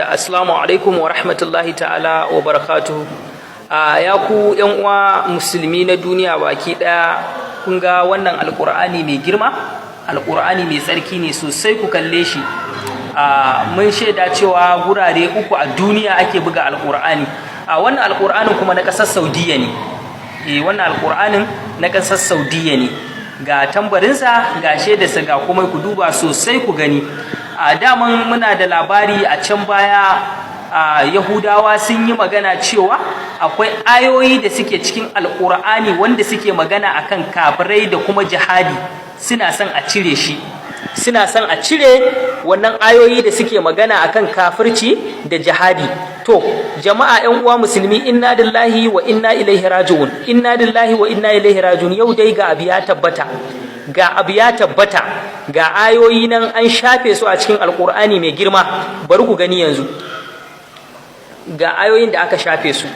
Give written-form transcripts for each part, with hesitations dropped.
Assalamu alaikum wa rahmatullahi ta'ala wa barakatuhu. Ya ku yan uwa musulmi na duniya baki daya, kun ga wannan alqur'ani mai girma, alqur'ani mai tsarki ne sosai, ku kalle shi. Mun shaida cewa gurare uku a duniya ake buga alqur'ani. Wannan alqur'anin kuma na kasar Saudiya ne. Wannan alqur'anin na kasar Saudiya ne. Ga tambarinsa, ga shaidarsa, ga kuma ku duba sosai ku gani. Daman muna da labari a can baya, Yahudawa sun yi magana cewa akwai ayoyi da suke cikin alkur'ani wanda suke magana akan kafirai da kuma jihadi, suna son a cire shi, suna son a cire wannan ayoyi da suke magana akan kafirci da jihadi. To jama'a yan uwa musulmi, inna lillahi wa inna ilaihi raji'un, inna lillahi wa inna ilaihi raji'un. Yau dai ga abu ya tabbata, ga ayoyi nan an shafe su a cikin alkur'ani mai girma. Bari ku gani yanzu ga ayoyin da aka shafe su.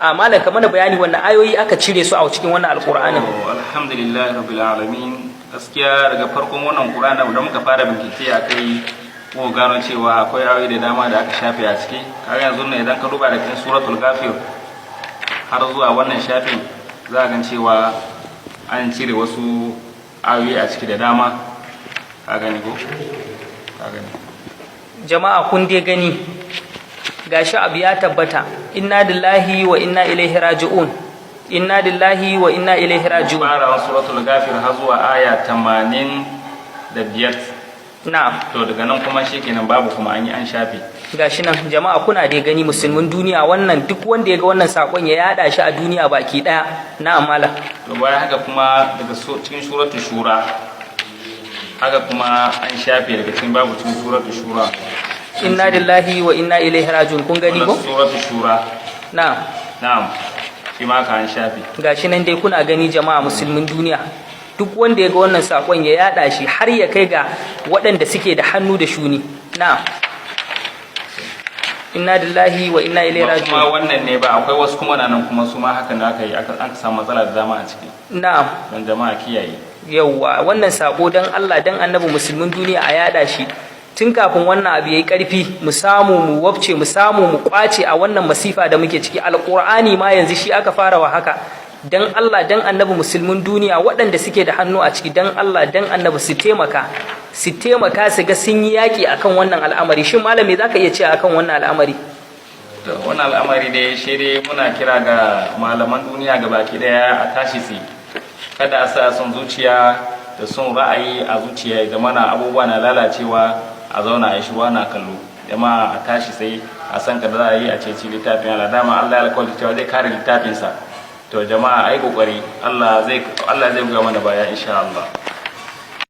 Malam ka mana bayani wannan ayoyi aka cire su a cikin wannan alkur'anin. Alhamdulillah rabbil alamin. Gaskiya daga farkon wannan qur'ani da muka fara bincike akai, mu gano cewa akwai ayoyi da dama da aka shafe a ciki. Kaga yanzu ne idan ka duba da cikin suratul ghafir har zuwa wannan shafin, za ka ga cewa an cire wasu ayoyi a ciki da dama. Ka gani ko? Ka gani. Jama'a kun dai gani, gashi abu ya tabbata. Inna lillahi wa inna ilaihi raji'un, inna lillahi wa inna ilaihi raji'un. Fara suratul ghafir har zuwa aya 85. Na'am. To daga nan kuma shikenan babu, kuma an yi an shafe. Gashi nan jama'a kuna dai gani, musulmin duniya, wannan duk wanda ya ga wannan sakon ya yada shi a duniya baki daya. Na'am malam. To bayan haka kuma daga cikin suratul shura, haka kuma an shafe daga cikin babu cikin suratul shura. Inna lillahi wa inna ilaihi raji'un. Kun gani ko? Suratul shura. Na'am. Shi ma ka an shafe. Gashi nan dai kuna gani jama'a musulmin duniya. Duk wanda ya ga wannan sakon ya yada shi har ya kai ga waɗanda suke da hannu da shuni. Na'am. Inna lillahi wa inna ilaihi raji'un. Kuma wannan ne ba, akwai wasu kuma nan kuma su ma haka ne aka yi, an samu matsala da dama a ciki. Na'am. Don jama'a kiyaye. Yawwa, wannan sako dan Allah dan Annabi musulmin duniya a yada shi tun kafin wannan abu yayi karfi, mu samu mu wabce, mu samu mu kwace a wannan masifa da muke ciki. Alqur'ani ma yanzu shi aka fara wa haka. Dan Allah dan Annabi musulmin duniya waɗanda suke da hannu a ciki, dan Allah dan Annabi su taimaka su ga sun yi yaƙi akan wannan al'amari. Shin malami zaka iya cewa akan wannan al'amari? Wannan al'amari dai shi dai muna kira ga malaman duniya gabaki daya a tashi su, kada a sa son zuciya da son ra'ayi a zuciya ga mana abubuwa na lalacewa, a zauna a shi na kallo. Jama'a a tashi sai a san ka da za a yi a ceci littafin Allah. Dama Allah ya alƙawarta cewa zai kare littafinsa. To jama'a ai kokari, Allah zai ga mana baya insha Allah.